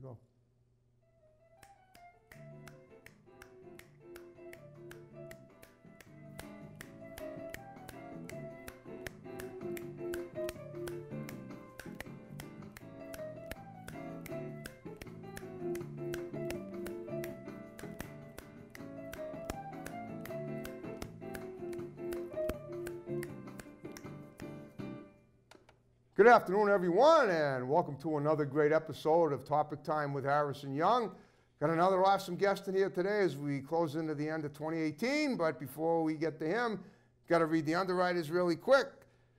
you go. Good afternoon, everyone, and welcome to another great episode of Topic Time with Harrison Young. Got another awesome guest in here today as we close into the end of 2018, but before we get to him, got to read the underwriters really quick.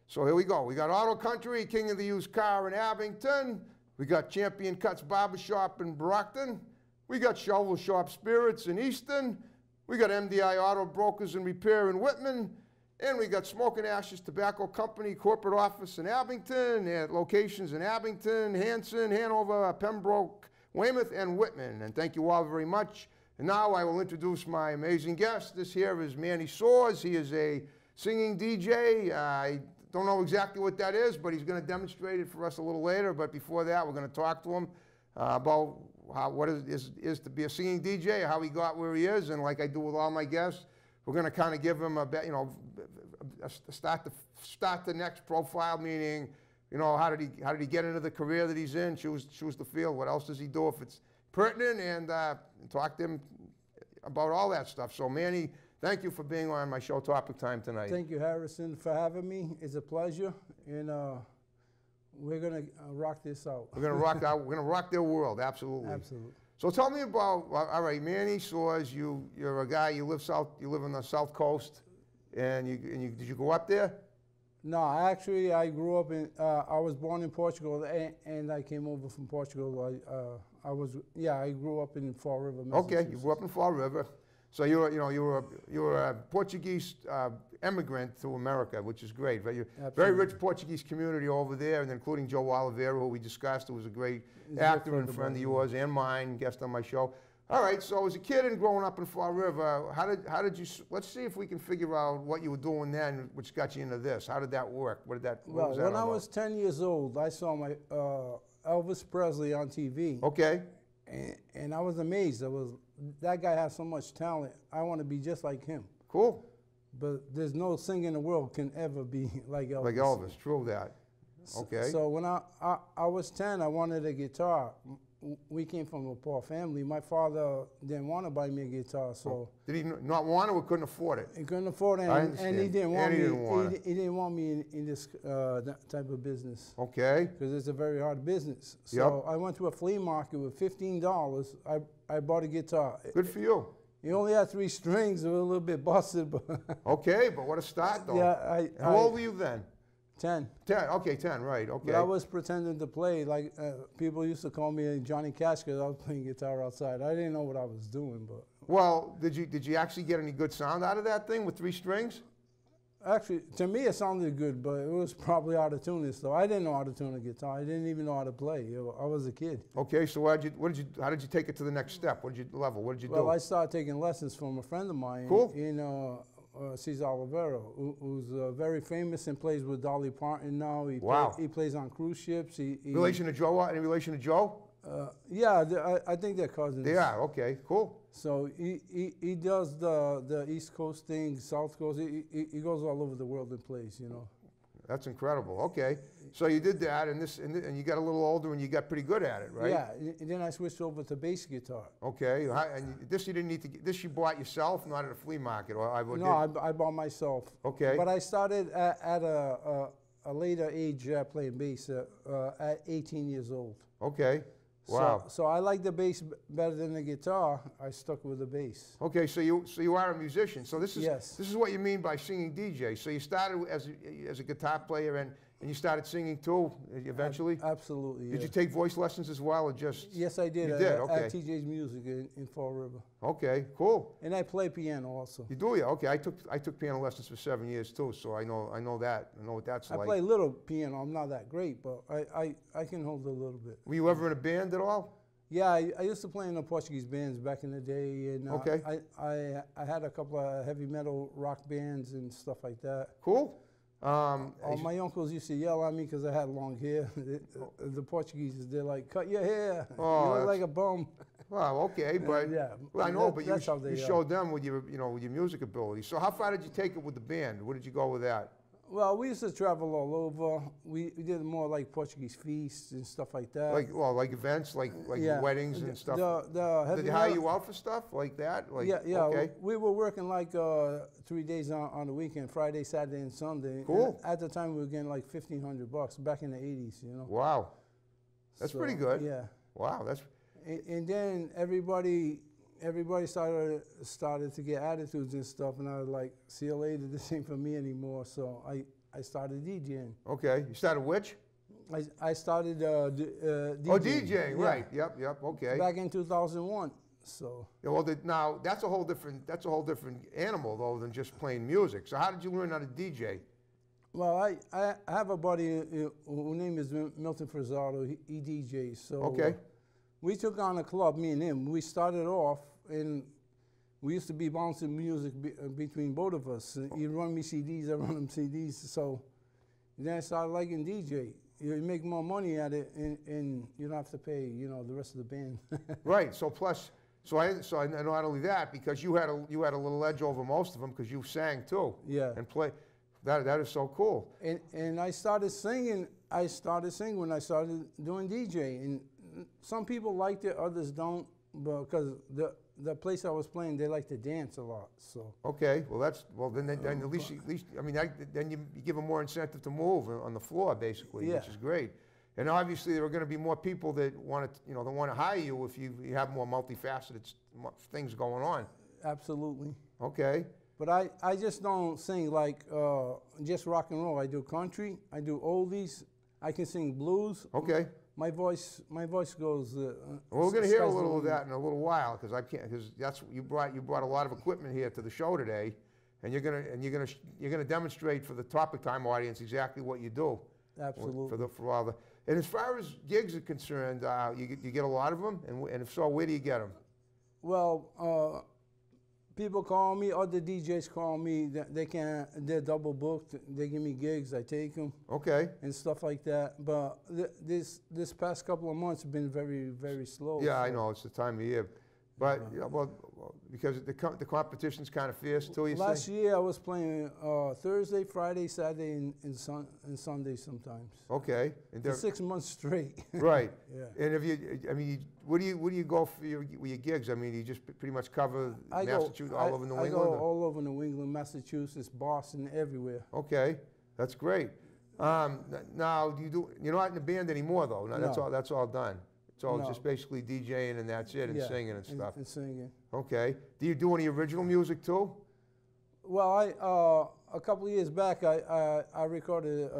So here we go. We got Auto Country, King of the Used Car in Abington. We got Champion Cuts Barbershop in Brockton. We got Shovel Shop Spirits in Easton. We got MDI Auto Brokers and Repair in Whitman. And we got Smoke and Ashes Tobacco Company corporate office in Abington, at locations in Abington, Hanson, Hanover, Pembroke, Weymouth, and Whitman. And thank you all very much. And now I will introduce my amazing guest. This here is Manny Soares. He is a singing DJ. I don't know exactly what that is, but he's going to demonstrate it for us a little later. But before that, we're going to talk to him about what it is to be a singing DJ, how he got where he is, and like I do with all my guests, we're going to kind of give him start the next profile, meaning, how did he get into the career that he's in, choose the field, what else does he do if it's pertinent, and talk to him about all that stuff. So Manny, thank you for being on my show Topic Time tonight. Thank you, Harrison, for having me. It's a pleasure, and we're going to rock this out. We're going to rock out. We're going to rock their world, absolutely. Absolutely. So tell me about, all right, Manny Soares, you're a guy, you live on the South Coast, and did you go up there? No, I grew up in, I was born in Portugal, and I came over from Portugal. I grew up in Fall River, Massachusetts. Okay, you grew up in Fall River. So you were a Portuguese immigrant to America, which is great. Right? Very rich Portuguese community over there, and including Joe Oliveira, who we discussed, who was a great actor and friend of yours and mine, guest on my show. All right, so as a kid and growing up in Fall River, how did you? Let's see if we can figure out what you were doing then, which got you into this. How did that work? What was that when I was 10 years old, I saw my Elvis Presley on TV. Okay. And I was amazed. That guy has so much talent. I want to be just like him. Cool. But there's no singer in the world can ever be like Elvis. Like Elvis, true that. Okay. So when I was 10, I wanted a guitar. We came from a poor family. My father didn't want to buy me a guitar, so. Did he not want it or couldn't afford it? He couldn't afford it, and he didn't want me. He didn't want me in this type of business. Okay. Because it's a very hard business. So I went to a flea market with $15. I bought a guitar. Good for you. He only had 3 strings. It was a little bit busted, but. Okay, but what a start though. Yeah, How old were you then? 10. 10, okay, 10, right, okay. But I was pretending to play, like people used to call me Johnny Cash because I was playing guitar outside. I didn't know what I was doing, but. Well, did you actually get any good sound out of that thing with 3 strings? Actually, to me it sounded good, but it was probably out of tune. So I didn't know how to tune a guitar. I didn't even know how to play. I was a kid. Okay, so how did you take it to the next step? What did you do? Well, I started taking lessons from a friend of mine. Cool. Cesar Oliveira, who's very famous and plays with Dolly Parton now. He plays on cruise ships. Relation to Joe? Any relation to Joe? Yeah, I think they're cousins. They are, okay, cool. So he does the East Coast thing, South Coast. He goes all over the world and plays, That's incredible. Okay, so you did that, and you got a little older, and you got pretty good at it, right? Yeah, and then I switched over to bass guitar. Okay, and this you didn't need to get. This you bought yourself, not at a flea market, or I bought myself. Okay, but I started at a later age playing bass at 18 years old. Okay. Wow. So I like the bass better than the guitar. I stuck with the bass. Okay, so you are a musician. So this is what you mean by singing DJ. So you started as a guitar player and you started singing too eventually? Absolutely. Did you take voice lessons as well, or just? Yes, I did. You did. Okay. At TJ's Music in Fall River. Okay, cool. And I play piano also. You do, yeah? Okay, I took piano lessons for 7 years too, so I know that. I know what that's like. I play a little piano. I'm not that great, but I can hold a little bit. Were you ever in a band at all? Yeah, I used to play in the Portuguese bands back in the day, and okay. I had a couple of heavy metal rock bands and stuff like that. Cool. My uncles used to yell at me because I had long hair. The Portuguese, they're like, "Cut your hair! Oh, You look that's- like a bum." Well, okay, but yeah, well, I know, that- but that's how they you showed them with your, you know, with your music ability. So how far did you take it with the band? Where did you go with that? Well, we used to travel all over. We did more like Portuguese feasts and stuff like that. Like events, like Yeah. weddings and stuff. The Did heavy they hire metal- you out for stuff like that? Like, yeah, yeah. Okay. We were working like 3 days on the weekend, Friday, Saturday, and Sunday. Cool. And at the time, we were getting like $1,500 back in the '80s. You know. Wow. That's So, pretty good. Yeah. Wow. That's And then everybody started to get attitudes and stuff, and I was like, "See you later. This ain't for me anymore." So I started DJing. okay. You started which? I started DJing. Oh, DJing. Yeah. Right. Yep. Okay. Back in 2001. So Yeah, well, now that's a whole different animal though than just playing music. So how did you learn how to DJ? well, I have a buddy whose name is Milton Frizzato. He DJs. So Okay. we took on a club, me and him. We started off, and we used to be bouncing music between both of us. He'd run me CDs, I run him CDs. So then I started liking DJ. You make more money at it, and you don't have to pay, you know, the rest of the band. Right. So plus, so I not only that, because you had a little edge over most of them because you sang too. Yeah. And play. That is so cool. And I started singing. I started singing when I started doing DJ, and some people liked it, others don't, because the place I was playing, they like to dance a lot. So Okay. Well, then at least I mean then you give them more incentive to move on the floor basically, Yeah. which is great. And obviously there are going to be more people that want to hire you if you have more multifaceted things going on. absolutely. Okay. But I just don't sing like just rock and roll. I do country, I do oldies, I can sing blues. Okay. My voice goes. Well, we're going to hear a sky's the little of limit. that in a little while because that's you brought a lot of equipment here to the show today, and you're gonna demonstrate for the Topic Time audience exactly what you do. Absolutely. For all the and as far as gigs are concerned, you get a lot of them, and if so, where do you get them? Well, people call me, other DJs call me. They're double booked. They give me gigs. I take them Okay. and stuff like that. But this past couple of months have been very, very slow. Yeah, I so- know it's the time of year, but because the competition's kind of fierce too. You Last say? year I was playing Thursday, Friday, Saturday, and Sunday sometimes. Okay. And For 6 months straight. right. Yeah. And where do you go for your gigs? I mean, you just pretty much cover Massachusetts, all over New I England. go all over New England, Massachusetts, Boston, everywhere. Okay, that's great. Now, you're not in the band anymore, though. No, No. that's all done. It's all No. just basically DJing and that's it, and Yeah, singing and stuff. And singing. Okay. Do you do any original music too? Well, a couple of years back, I recorded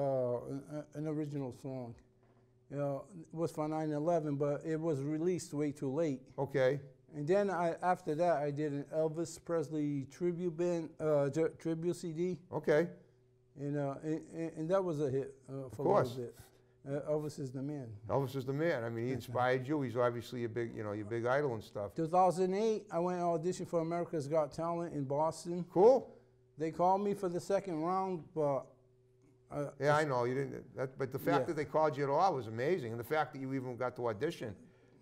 an original song. You know, it was for 9/11, but it was released way too late. Okay. And then after that, I did an Elvis Presley tribute band, tribute CD, Okay. and that was a hit for course. a little bit. Elvis is the man. Elvis is the man. I mean, he inspired you. He's obviously your big idol and stuff. 2008, I went and auditioned for America's Got Talent in Boston. Cool. They called me for the second round, but Yeah, I know you didn't. But the fact Yeah. that they called you at all was amazing, and the fact that you even got to audition.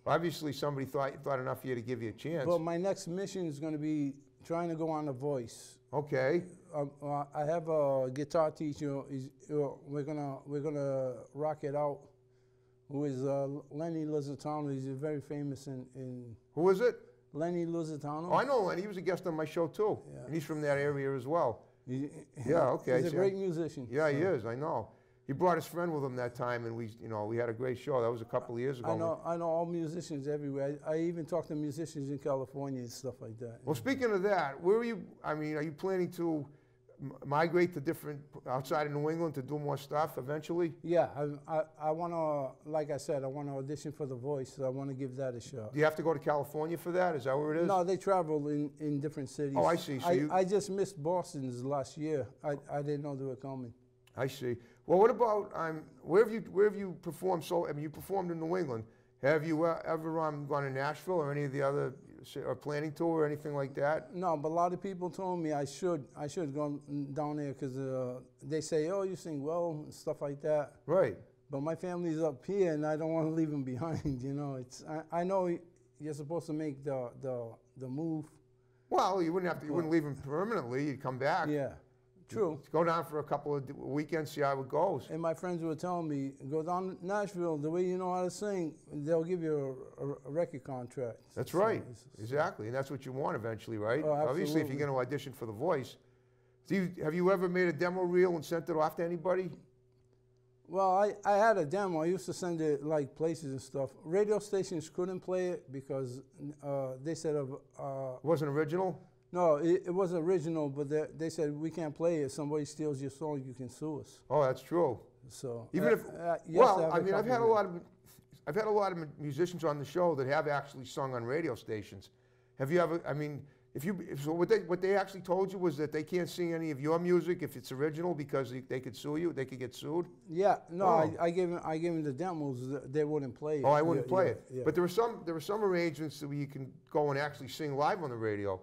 Obviously, somebody thought enough of you to give you a chance. But my next mission is going to be trying to go on The Voice. Okay. I have a guitar teacher. We're gonna rock it out. Who is Lenny Lusitano? He's very famous in Who is it? Lenny Lusitano. Oh, I know Lenny. He was a guest on my show too, Yeah. and he's from that area as well. Yeah, okay, He's a so- great musician. Yeah, he so is. I know. He brought his friend with him that time, and we had a great show. That was a couple of years ago. I know all musicians everywhere. I even talk to musicians in California and stuff like that. Well, speaking of that, where are you? I mean, are you planning to migrate to different outside of New England to do more stuff eventually? Yeah, I want to, like I said, I want to audition for The Voice. So I want to give that a shot. Do you have to go to California for that? Is that where it is? No, they travel in different cities. Oh, I see. So I just missed Boston's last year. I didn't know they were coming. I see. Well, what about where have you performed? So I mean, you performed in New England. Have you ever gone to Nashville or any of the other or planning to or anything like that? No, but a lot of people told me I should go down there because they say, oh, you sing well and stuff like that. Right. But my family's up here, and I don't want to leave them behind. You know, I know you're supposed to make the move. Well, you wouldn't have to. You wouldn't leave them permanently. You'd come back. Yeah, true. Go down for a couple of weekends, see how it goes. And my friends were telling me, go down to Nashville. The way you know how to sing, they'll give you a record contract. That's So right. Exactly, and that's what you want eventually, right? Oh, Obviously, if you're absolutely. going to audition for The Voice. Have you ever made a demo reel and sent it off to anybody? Well, I had a demo. I used to send it like places and stuff. Radio stations couldn't play it because they said It wasn't original? no, it was original, but they said we can't play it. If somebody steals your song, you can sue us. Oh, that's true. So Even if, you have to well, have I mean, I've had a copy. lot of musicians on the show that have actually sung on radio stations. Have you ever? I mean, so what they actually told you was that they can't sing any of your music if it's original because they could sue you. They could get sued. Yeah, no, Oh. I gave them the demos. They wouldn't play it. Oh, I wouldn't Yeah, play yeah, it. Yeah. But there were some arrangements where you can go and actually sing live on the radio.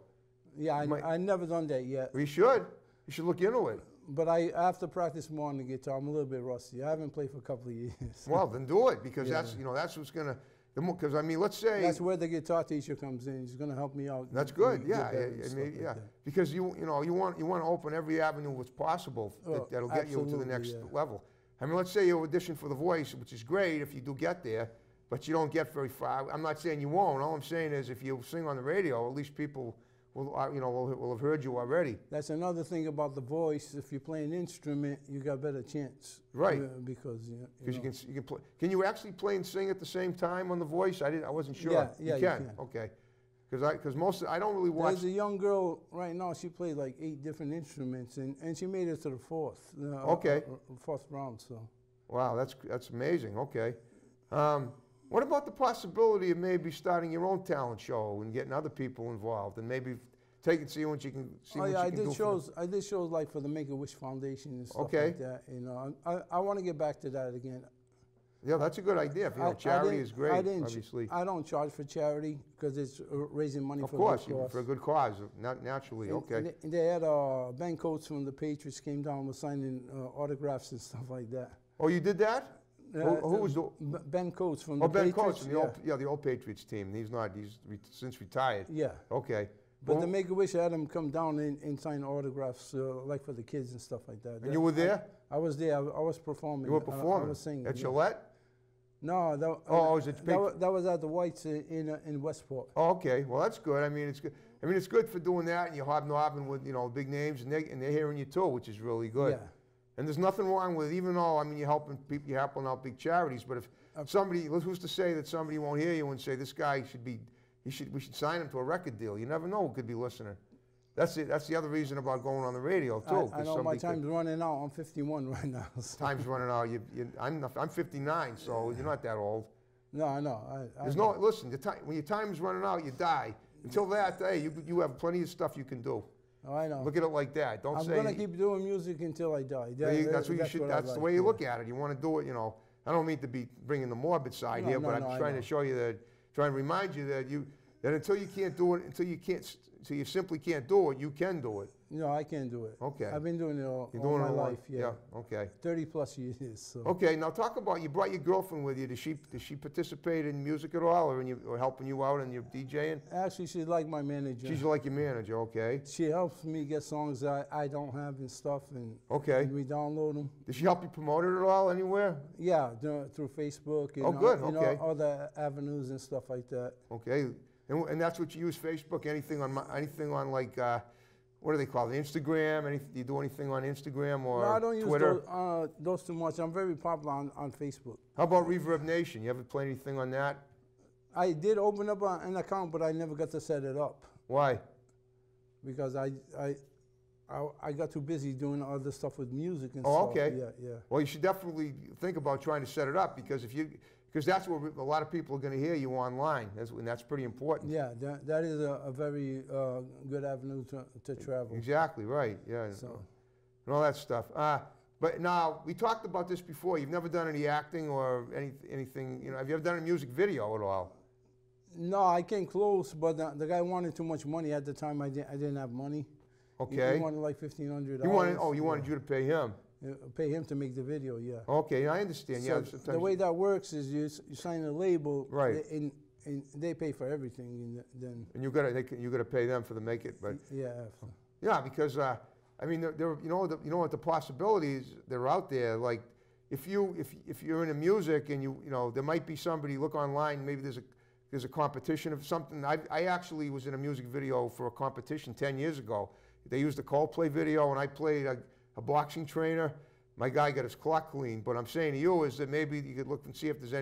Yeah, might- I never done that yet. Well, you should. You should look into it. But I have to practice more on the guitar. I'm a little bit rusty. I haven't played for a couple of years. Well, then do it because Yeah. that's what's gonna. Because I mean, let's say That's where the guitar teacher comes in. He's going to help me out. that's good. get Yeah, better and I stuff mean, like yeah. that. Because you want to open every avenue that's possible Oh, that'll get you to the absolutely, next yeah. level. I mean, let's say you audition for The Voice, which is great if you do get there, but you don't get very far. I'm not saying you won't. All I'm saying is if you sing on the radio, at least people will have heard you already. That's another thing about the voice. If you play an instrument, you got a better chance. Right. Because Because you can play. Can you actually play and sing at the same time on The Voice? I wasn't sure. Yeah, you can. Okay. Because I don't really watch. There's a young girl right now. She played like 8 different instruments, and she made it to the fourth. Okay. Fourth round. So. Wow, that's amazing. Okay. What about the possibility of maybe starting your own talent show and getting other people involved and maybe see what you can see Oh what yeah, you can do? I did shows like for the Make-A-Wish Foundation and stuff Okay. like that. You know, I want to get back to that again. Yeah, that's a good idea. Charity is great, obviously. I don't charge for charity because it's raising money Of for course, a good cause. for a good cause, not naturally. And- Okay. and they had Ben Coates from the Patriots came down was signing autographs and stuff like that. Oh, you did that? Who was the? Ben Coates from Oh, the Ben Patriots? Coates from the old Patriots team. He's since retired. Yeah. Okay. But Well, the Make-A-Wish had him come down and sign autographs, like for the kids and stuff like that. and you were there? I was there. I was performing. You were I performing was singing. at yeah. Gillette? No, Oh, was it that was at the Whites in Westport. Oh, okay. Well, that's good. I mean, it's good. I mean, it's good for doing that, and you're hobnobbing with big names, and they're hearing you too, which is really good. Yeah. And there's nothing wrong with, even though I mean you're helping people, you're helping out big charities. But if somebody, who's to say that somebody won't hear you and say this guy we should sign him to a record deal? You never know who could be listening. That's it. That's the other reason about going on the radio too. I know my time's running out. I'm 51 right now. So. Time's running out. I'm 59, so you're not that old. No, I know. There's no listen. When your time's running out, you die. Until that day, you have plenty of stuff you can do. Oh, I know. Look at it like that. Don't I'm say gonna keep doing music until I die. that's what you should. I That's the like, way you yeah. look at it. You want to do it. I don't mean to be bringing the morbid side No, here, no, but no, I'm I trying know. to show you trying to remind you that until you can't do it, until you simply can't do it, you can do it. No, I can't do it. Okay. I've been doing it all You're doing my it a lot. life. Yeah. Okay. 30 plus years. So. Okay. Now talk about you brought your girlfriend with you. Does she participate in music at all, or helping you out in your DJing? Actually, she's like my manager. She's like your manager. Okay. She helps me get songs that I don't have and stuff, and Okay. we download them. Does she help you promote it at all anywhere? Yeah, through Facebook and, Oh, good, and okay. other avenues and stuff like that. Okay. And that's what you use Facebook. Anything on like what do they call it? Instagram? Do you do anything on Instagram or No, I don't Twitter? use those too much. I'm very popular on Facebook. How about Reverb Nation? You ever play anything on that? I did open up an account, but I never got to set it up Why? because I got too busy doing other stuff with music and Oh, stuff. okay. Yeah. Well, you should definitely think about trying to set it up because that's where a lot of people are going to hear you online, and that's pretty important. Yeah, that is a very good avenue to travel. Exactly right. Yeah. So. And all that stuff. But now we talked about this before. You've never done any acting or anything. Have you ever done a music video at all? No, I came close, but the guy wanted too much money at the time. I didn't have money. Okay. He wanted like $1,500. You wanted, oh, you wanted you to pay him. Pay him to make the video, yeah. Okay, I understand. So Yeah. Sometimes the way that works is you sign a label, Right. And they pay for everything, and then and you gotta pay them for the make it, but yeah. yeah, because I mean, you know what the possibilities that are out there. Like, if you're into music and you know there might be somebody look online. Maybe there's a competition of something. I actually was in a music video for a competition 10 years ago. They used a Coldplay video, and I played a boxing trainer. My guy got his clock clean. But I'm saying to you is that maybe you could look and see if there's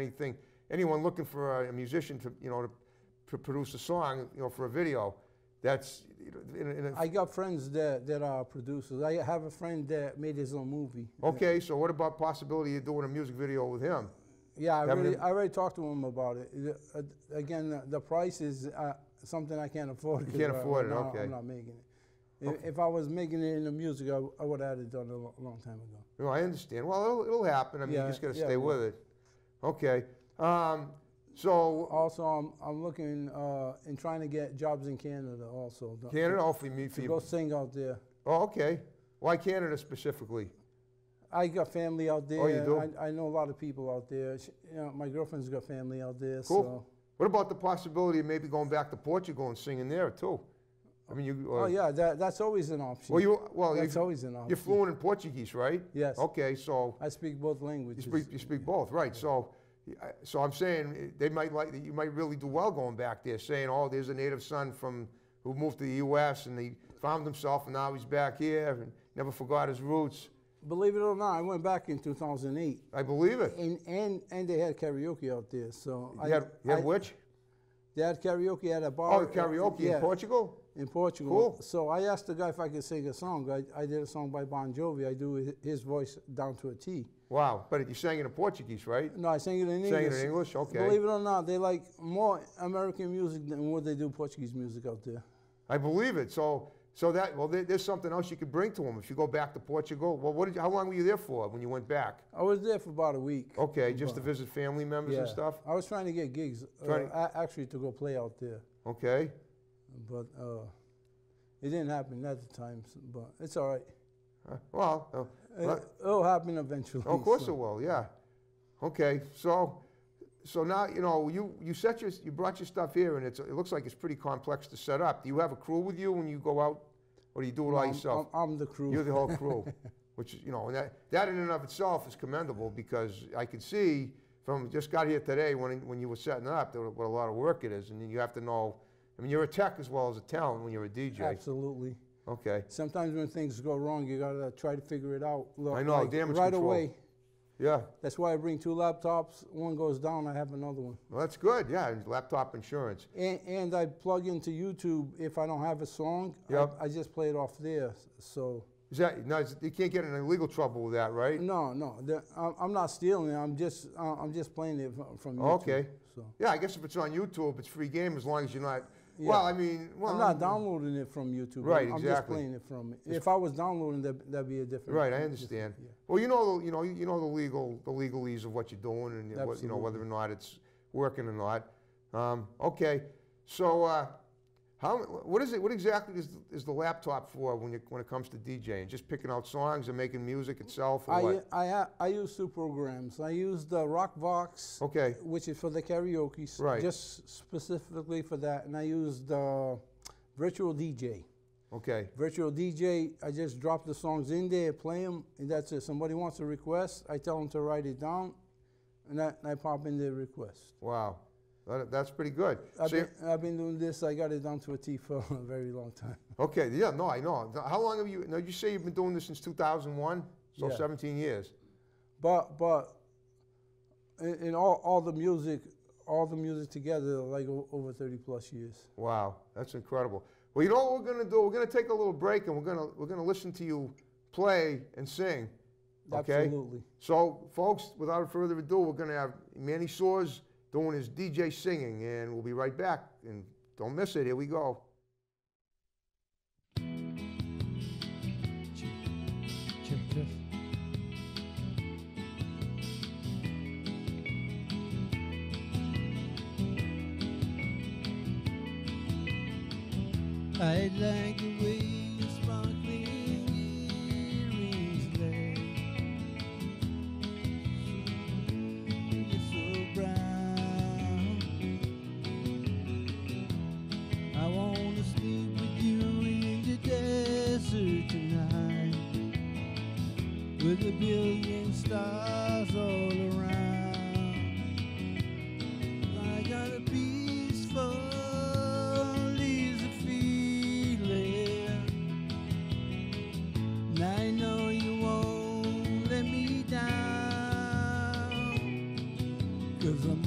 anyone looking for a musician to produce a song, for a video. That's I got friends that are producers. I have a friend that made his own movie. okay. So what about possibility of doing a music video with him? Yeah, I already talked to him about it. Again, the price is something I can't afford. You can't afford it. Now Okay. I'm not making it. If I was making it in the music, I would have had it done a long time ago. No, I understand. Well, it'll happen. I mean, you just got to stay with it. Okay. So Also, I'm looking and trying to get jobs in Canada also. Canada, hopefully me for To you. go sing out there. Oh, okay. Why Canada specifically? I got family out there. Oh, you do? I know a lot of people out there. My girlfriend's got family out there. Cool. So. What about the possibility of maybe going back to Portugal and singing there too? I mean, you. Oh yeah, that's always an option. That's always an option. You're fluent in Portuguese, right? Yes. Okay, so I speak both languages. you speak both, right? So I'm saying you might really do well going back there, saying, oh, there's a native son who moved to the U.S. and he found himself and now he's back here and never forgot his roots. Believe it or not, I went back in 2008. I believe it. And they had karaoke out there. So You had which? They had karaoke at a bar. Oh, karaoke in Portugal? In Portugal. Cool. So I asked the guy if I could sing a song. I did a song by Bon Jovi. I do his voice down to a T. Wow, but you sang it in Portuguese, right? No, I sang it in English. Sang it in English? Okay. Believe it or not, they like more American music than what they do Portuguese music out there. I believe it. So there's something else you could bring to them if you go back to Portugal. Well, how long were you there for when you went back? I was there for about a week. Okay, just to visit family members and stuff? I was trying to get gigs, actually to go play out there. Okay. But it didn't happen at the time, but it's all right. It'll happen eventually. Of course it will, yeah. Okay, so now you brought your stuff here, and it looks like it's pretty complex to set up. Do you have a crew with you when you go out, or do you do it all yourself? I'm the crew. You're the whole crew, which is and that in and of itself is commendable because I could see just got here today when you were setting up what a lot of work it is, and then you have to know. I mean, you're a tech as well as a talent when you're a DJ. Absolutely. Okay. Sometimes when things go wrong, you gotta try to figure it out. I know, damage right control. away. Yeah. That's why I bring 2 laptops. One goes down, I have another one. Well, that's good. Yeah, laptop insurance. And I plug into YouTube if I don't have a song. Yep. I just play it off there. So. You can't get in legal trouble with that, right? No. I'm not stealing it. I'm just playing it from YouTube. Okay. So. Yeah, I guess if it's on YouTube, it's free game as long as you're not. Yeah. Well, I mean, I'm not downloading it from YouTube. Right, I'm exactly. just playing it from it. If I was downloading, that'd be a different. Right, I understand. Yeah. Well, you know the legalese of what you're doing, and whether or not it's working or not. Okay, so what exactly is the laptop for when it comes to DJing? Just picking out songs and making music itself, or what? I use 2 programs. I use the Rockbox, Okay. which is for the karaoke, Right. just specifically for that, and I use the Virtual DJ. Okay. Virtual DJ, I just drop the songs in there, play them, and that's it. Somebody wants a request, I tell them to write it down, and I pop in their request. Wow. That's pretty good. I've been doing this, I got it down to a T for a very long time. Okay, yeah, no, I know. How long have you, now you say you've been doing this since 2001? So Yeah. 17 years. But in all the music together, like over 30 plus years. Wow, that's incredible. Well, you know what we're gonna do? We're gonna take a little break and we're gonna listen to you play and sing. Okay? Absolutely. So, folks, without further ado, we're gonna have Manny Soares doing his DJ singing, and we'll be right back. And don't miss it. Here we go. I like the way your sparkling earrings lay. You're so brown. I wanna sleep with you in the desert tonight, with a billion stars all around. I got a peaceful easy feeling, and I know you won't let me down, 'cause I'm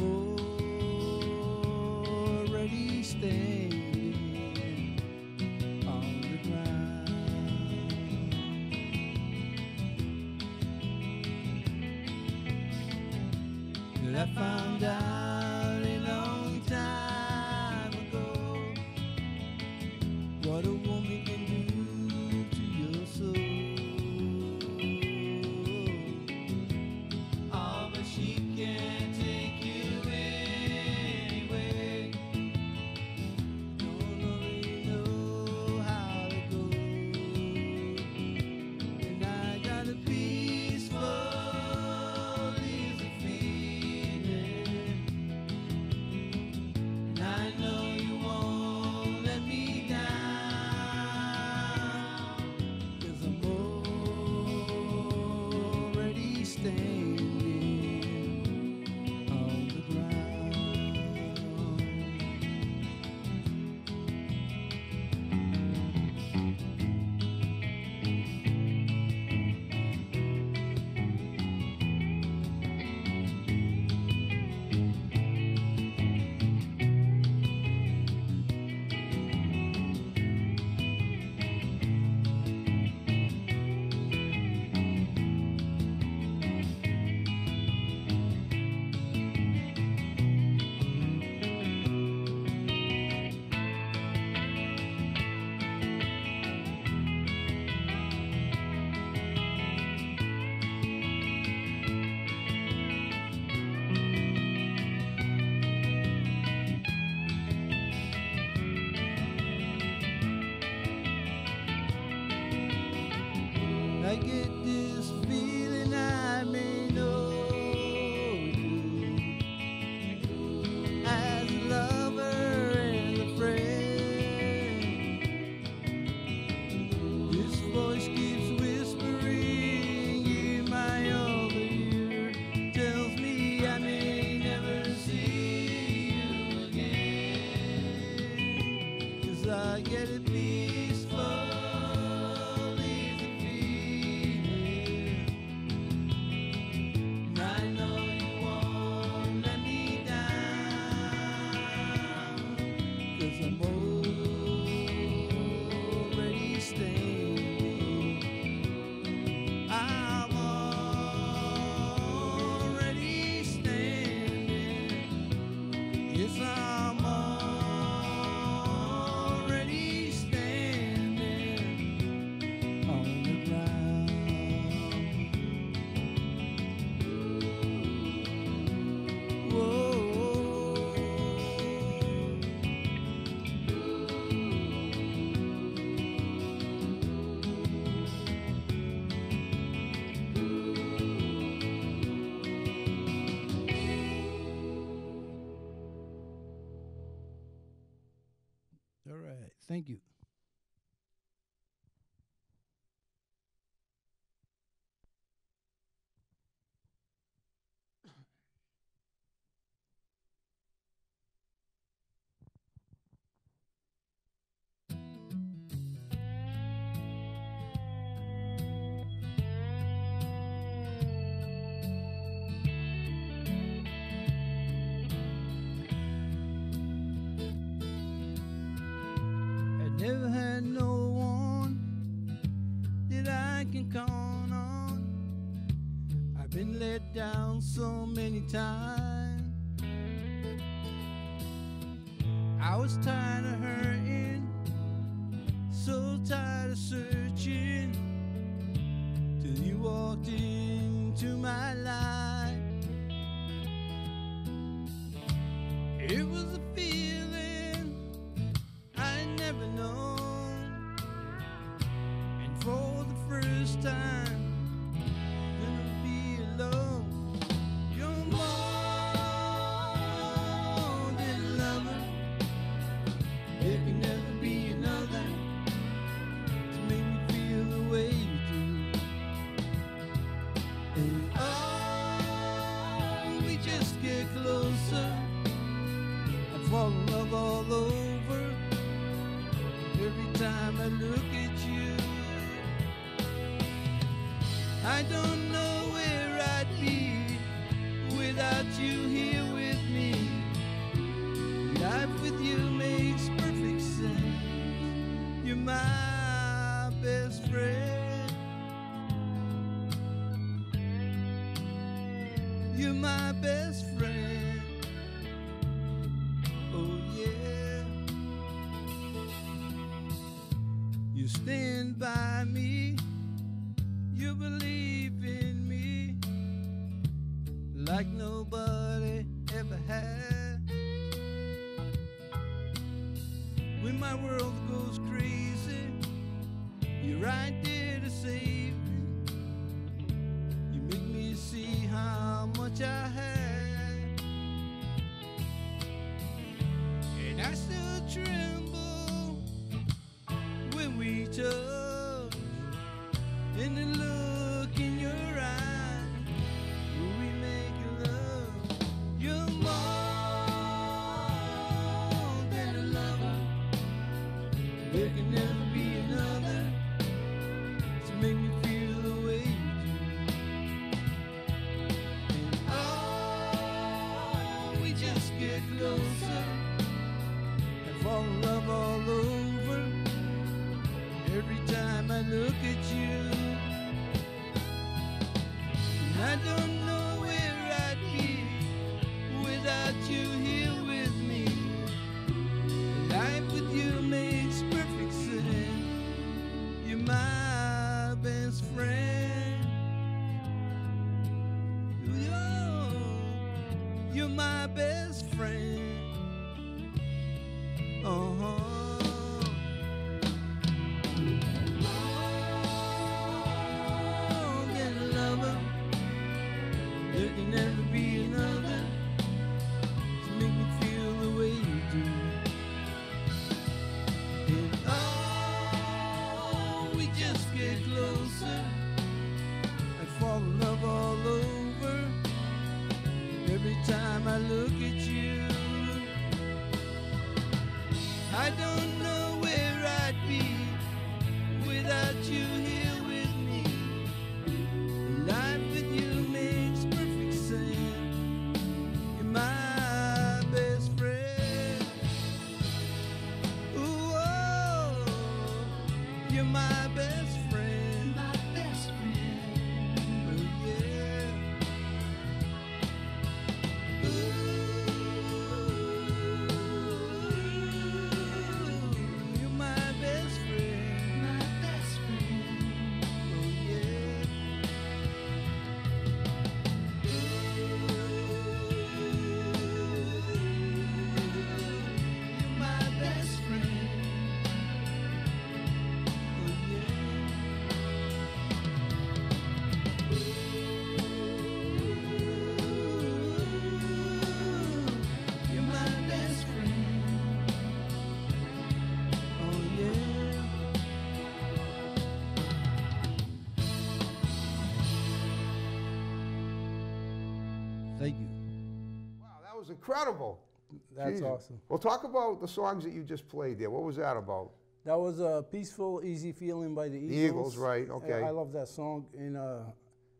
already standing on the ground. That I found out a long time ago what a woman can do to your soul. Oh, but she can't take you anyway. Don't really know how to go. And I got a peaceful, easy feeling, and I know you won't let me down, 'cause I'm already standing on the ground. I get this feeling I may know you as a lover and a friend. This voice keeps whispering in my other ear, tells me I may never see you again, 'cause I get a peaceful, easy feeling, and I know you won't let me down, 'cause I'm already standing. I'm already standing. Yes, I'm already standing on the ground. Whoa. All right, thank you. I never had no one that I can count on. I've been let down so many times. I was tired of hurting, so tired of searching, till you walked into my life. It was a feeling I'd never known. first time gonna be alone. You're more than a lover. There can never be another to make me feel the way you do. And oh, we just get closer. I fall in love all over every time I look at you. I don't know where I'd be without you here with me. Life with you makes perfect sense. You're my best friend. You're my best friend. Oh yeah. You stand by me. You believe in me like nobody ever had. When my world goes crazy, you're right there to save me. You make me see how much I had, and I still tremble when we touch, and the look in your eyes when we make love. You're more than a lover. There can never be another to make me feel the way you do. And oh, we just get closer and fall in love all over every time I look at you. And I don't know where I'd be without you here with me. Life with you makes perfect sense. You're my best friend. You're my best friend. Uh-huh. More than a lover. There can never be another to make me feel the way you do. And oh, we just get closer and fall in love all over every time I look at you. I don't know where I'd be without you here with me. Life with you makes perfect sense. You're my best friend. Ooh, oh, you're my best friend. My best friend. Oh yeah. Ooh, you're my best friend. My best friend. Oh yeah. You're my best friend. Oh yeah. You're my best friend. Oh yeah. Thank you. Wow, that was incredible. That's Jesus. awesome. Well, talk about the songs that you just played there. What was that about? That was a Peaceful, Easy Feeling by the Eagles. The Eagles, right, okay. I love that song, and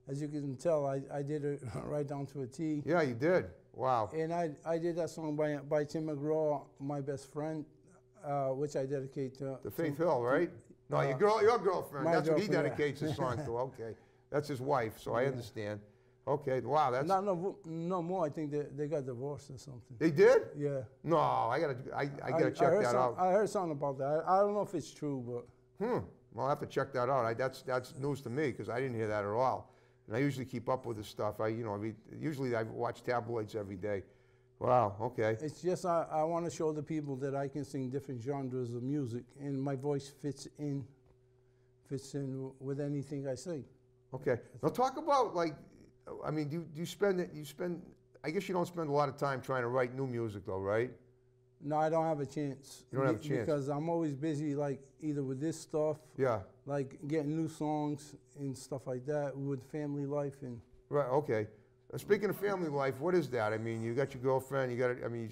as you can tell, I did it right down to a T. Yeah, you did. Wow. And I did that song by Tim McGraw, My Best Friend, which I dedicate to Faith Hill, right? No, your girlfriend. my That's what he girlfriend, yeah. dedicates his song to. Okay, that's his wife. So I understand. Okay, wow, that's No more. I think they got divorced or something. they did. Yeah. No, I gotta check heard that out. I heard something about that. I don't know if it's true, but Well, I'll have to check that out. That's news to me because I didn't hear that at all. And I usually keep up with this stuff. Usually I watch tabloids every day. Wow. Okay. it's just I want to show the people that I can sing different genres of music, and my voice fits fits in with anything I sing. Okay. Now talk about like, I mean, do you spend it? You spend. I guess you don't spend a lot of time trying to write new music, though, right? No, I don't have a chance. You don't have a chance. Because I'm always busy, like either with this stuff, Yeah. like getting new songs and stuff like that, with family life and. Right. Okay. Speaking of family life, what is that? I mean, you got your girlfriend. You got. I mean,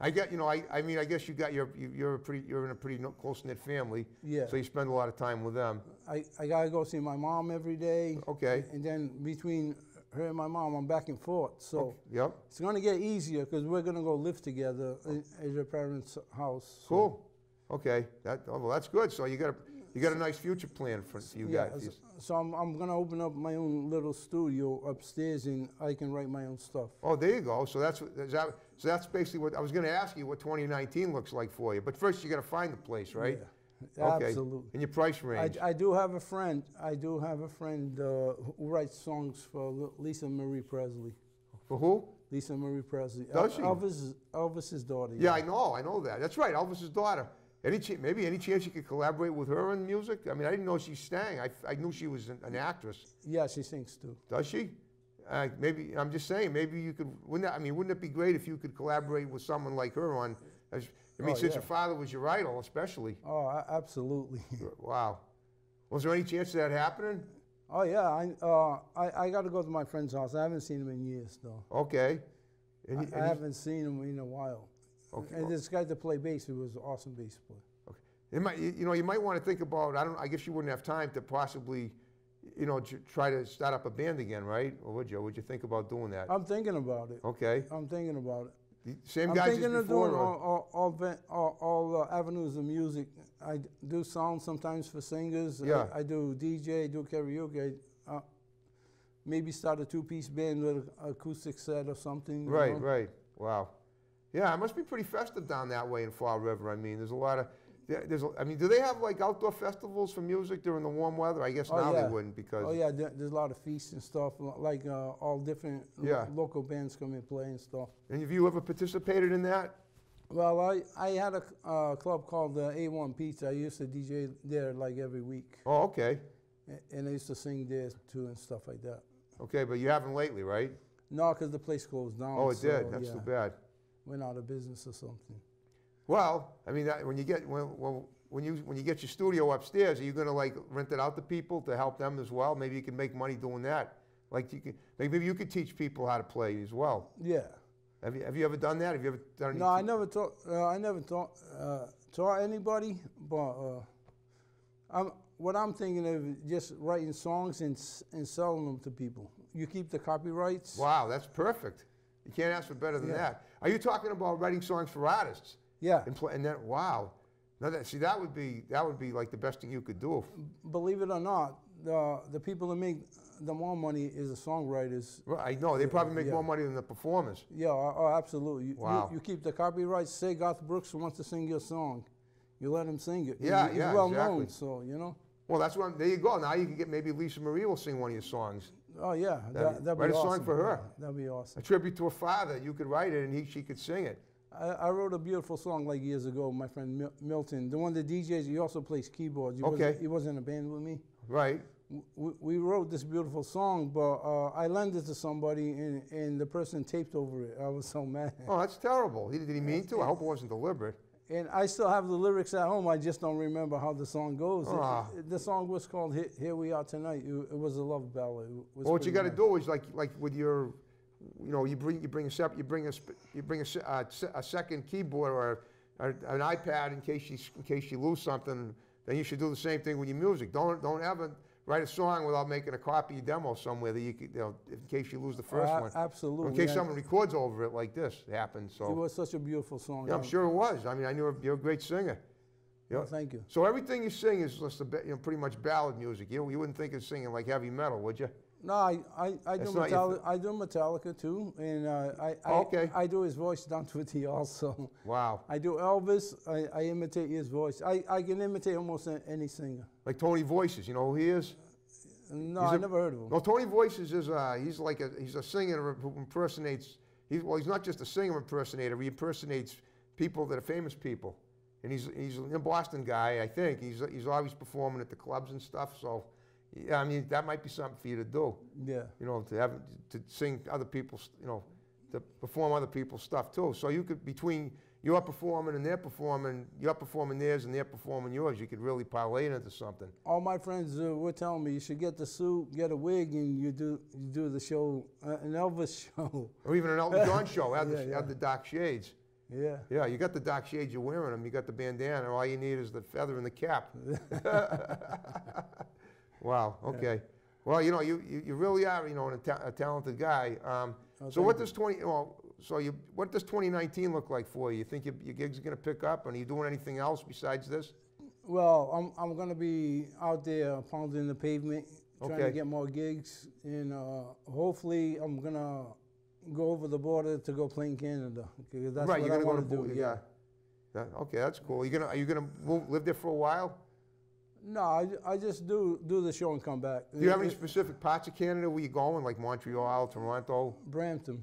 I get. You know. I mean, I guess you got you're in a pretty close knit family. Yeah. So you spend a lot of time with them. I gotta go see my mom every day. Okay. And then between her and my mom, I'm back and forth. So Okay. Yep. it's gonna get easier because we're gonna go live together at your parents' house. So. Cool. Okay. Well, that's good. So you got a nice future plan for you Yeah, guys. so I'm gonna open up my own little studio upstairs, and I can write my own stuff. Oh, there you go. So that's basically what I was going to ask you. What 2019 looks like for you. But first, you got to find the place, right? Yeah, Okay. absolutely. And your price range. I do have a friend. Who writes songs for Lisa Marie Presley. For who? Lisa Marie Presley. Does she? Elvis's daughter. Yeah, I know that. That's right, Elvis's daughter. Maybe any chance you could collaborate with her in music? I mean, I didn't know she sang. I knew she was an actress. Yeah, she sings too. Does she? Maybe I'm just saying. Maybe you could. Wouldn't it be great if you could collaborate with someone like her on? Since yeah. your father was your idol, especially. Oh, absolutely. Wow. Was there any chance of that happening? Oh yeah, I got to go to my friend's house. I haven't seen him in years though. Okay. I haven't seen him in a while. Okay. And this guy to play bass, he was an awesome bass player. Okay. You might want to think about. I guess you wouldn't have time to possibly, try to start up a band again, right? Or would you? Would you think about doing that? I'm thinking about it. Okay. I'm thinking about it. The same I'm guys as thinking of before. doing all avenues of music. I do sound sometimes for singers. Yeah. I do DJ, do karaoke. Maybe start a two-piece band with an acoustic set or something. Right. Right. Wow. Yeah, it must be pretty festive down that way in Fall River. I mean, there's a lot of. Do they have like outdoor festivals for music during the warm weather? I guess now they wouldn't because. Oh yeah, there's a lot of feasts and stuff. Like all different local bands come and play and stuff. And have you ever participated in that? Well, I had a club called A1 Pizza. I used to DJ there like every week. Oh, okay. And I used to sing there too and stuff like that. Okay, but you haven't lately, right? No, because the place closed down. Oh, it did. That's too bad. Went out of business or something. Well, I mean, when you get when you get your studio upstairs, are you going to like rent it out to people to help them as well? Maybe you can make money doing that. Like maybe you could teach people how to play as well. Yeah. Have you ever done that? Have you ever done any? No, I never taught anybody, but what I'm thinking of just writing songs and selling them to people. You keep the copyrights. Wow, that's perfect. You can't ask for better than that. Are you talking about writing songs for artists? Yeah. And then wow, now that would be like the best thing you could do. Believe it or not, the people that make the more money is the songwriters. Right, I know they probably make more money than the performers. Yeah, absolutely. Wow. You keep the copyrights. Say Garth Brooks wants to sing your song, you let him sing it. Yeah, He's well exactly. known, so you know. Well, that's what. There you go. Now you can get maybe Lisa Marie will sing one of your songs. Oh yeah, that'd be write a awesome. song for her. Yeah, that'd be awesome. A tribute to her father. You could write it, and she could sing it. I wrote a beautiful song like years ago. My friend Milton, the one that DJs, he also plays keyboards. He was in a band with me. Right. We wrote this beautiful song, but I lent it to somebody, and the person taped over it. I was so mad. Oh, that's terrible. Did he mean to? I hope it wasn't deliberate. And I still have the lyrics at home. I just don't remember how the song goes. The song was called "Here We Are Tonight." It was a love ballad. Well, what you got to do is like with your, you bring a second keyboard or an iPad in case you lose something. Then you should do the same thing with your music. Don't ever write a song without making a copy demo somewhere that you could, in case you lose the first one. Absolutely. Or in case someone records over it like this happens. So it was such a beautiful song. Yeah, I'm sure it was. I mean, I knew you're a great singer. Well, thank you. So everything you sing is just pretty much ballad music. You wouldn't think of singing like heavy metal, would you? No, I do Metallica. I do Metallica too, and I do his voice down to a T also. Wow. I do Elvis. I imitate his voice. I can imitate almost any singer. Like Tony Voices, you know who he is? No, I never heard of him. No, Tony Voices is he's a singer who impersonates. He's not just a singer impersonator. He impersonates people that are famous people, and he's a Boston guy, I think. He's always performing at the clubs and stuff. So, yeah, I mean, that might be something for you to do. Yeah. You know, to sing other people's, you know, to perform other people's stuff too. So you could, between you're performing and they're performing, you're performing theirs and they're performing yours, you could really parlay it into something. All my friends were telling me you should get the suit, get a wig, and you do the show, an Elvis show. Or even an Elton John show, have Yeah. the dark shades. Yeah. Yeah, you got the dark shades, you're wearing them, you got the bandana, all you need is the feather and the cap. Wow, okay. Well, you know, you really are, you know, a talented guy. So what does 2019 look like for you? You think your gigs are going to pick up? And are you doing anything else besides this? Well, I'm going to be out there pounding the pavement, trying to Okay. get more gigs, and hopefully I'm going to go over the border to go play in Canada, because that's Right, what you're I gonna want to do. Yeah. Okay, that's cool. Are you gonna live there for a while? No, I just do the show and come back. Do you have any specific parts of Canada where you're going, like Montreal, Toronto? Brampton.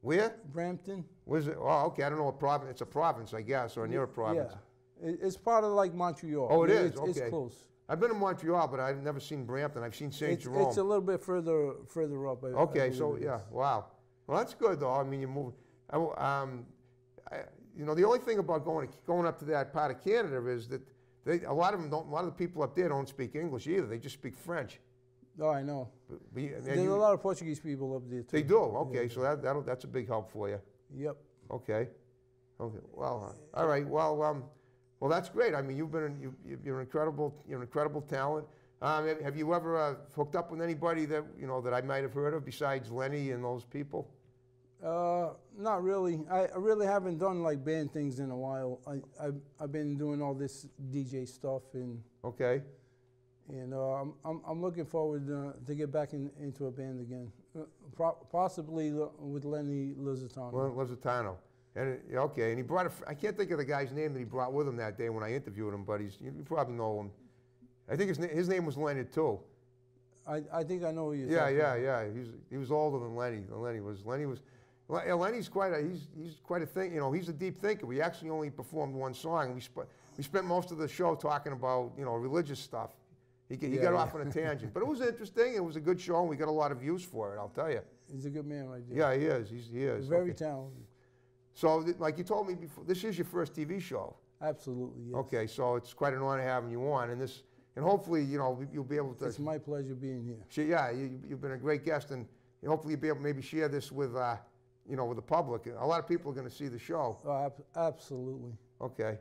Where? Brampton. Where's it? Oh, okay. I don't know what province. It's a province, I guess, or near a province. Yeah. It's part of like Montreal. Oh, it is? It's Okay. close. I've been to Montreal, but I've never seen Brampton. I've seen St. Jerome. It's a little bit further up. I Okay, believe so it yeah, is. wow. Well, that's good though. I mean, you move. You know, the only thing about going up to that part of Canada is that a lot of the people up there don't speak English either. They just speak French. Oh, I know. And There's a lot of Portuguese people up there too. They do. Okay, so that's a big help for you. Yep. Okay. Okay. Well, all right. Well, that's great. I mean, you're an incredible talent. Have you ever hooked up with anybody that that I might have heard of besides Lenny and those people? Not really. I really haven't done like band things in a while. I've been doing all this DJ stuff, and Okay. I'm looking forward to get back into a band again, possibly with Lenny Lizartano. Well, Lizartano. And okay, and he brought I can't think of the guy's name that he brought with him that day when I interviewed him, but you probably know him. I think his name was Leonard too. I think I know who you're Yeah, talking about. yeah. He was older than Lenny. Lenny's quite a thing. You know, he's a deep thinker. We actually only performed one song. We spent most of the show talking about religious stuff. He got off on a tangent, but it was interesting. It was a good show, and we got a lot of views for it. I'll tell you. He's a good man right there. Yeah, he is. He is. Very Okay. talented. So, like you told me before, this is your first TV show. Absolutely, yes. Okay, so it's quite an honor having you on, and hopefully, you'll be able to. It's my pleasure being here. Yeah, you've been a great guest, and hopefully you'll be able to maybe share this with, with the public. A lot of people are going to see the show. Oh, absolutely. Okay.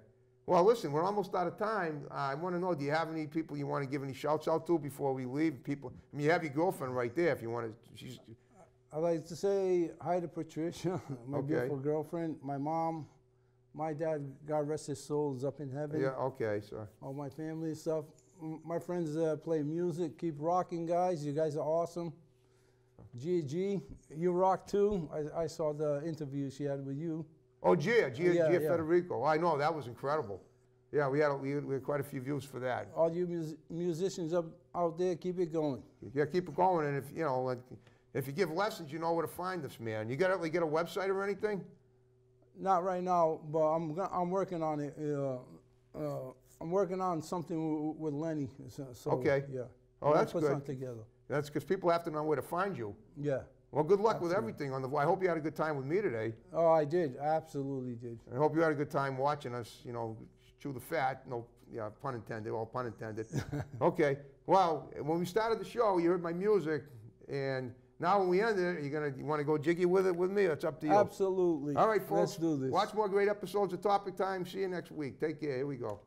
Well, listen, we're almost out of time. I want to know, do you have any people you want to give any shouts out to before we leave? People, I mean, you have your girlfriend right there if you want to. I'd like to say hi to Patricia, my Okay. beautiful girlfriend, my mom, my dad, God rest his soul, is up in heaven. Yeah, okay, sorry. All my family and stuff. My friends play music. Keep rocking, guys. You guys are awesome. G, you rock too. I saw the interview she had with you. Oh, Gia Yeah. Federico. I know, that was incredible. Yeah, we had quite a few views for that. All you musicians out there, keep it going. Yeah, keep it going, and if you give lessons, you know where to find us, man. You got to get a website or anything? Not right now, but I'm working on it. I'm working on something with Lenny. So Okay. Yeah. Oh, We'll that's put good. something together. That's because people have to know where to find you. Yeah. Well, good luck with everything. I hope you had a good time with me today. Oh, I did. Absolutely did. I hope you had a good time watching us, chew the fat. No, yeah, pun intended, all pun intended. Okay. Well, when we started the show, you heard my music, and now when we end it, you want to go jiggy with it with me? It's up to you. Absolutely. All right, folks. Let's do this. Watch more great episodes of Topic Time. See you next week. Take care. Here we go.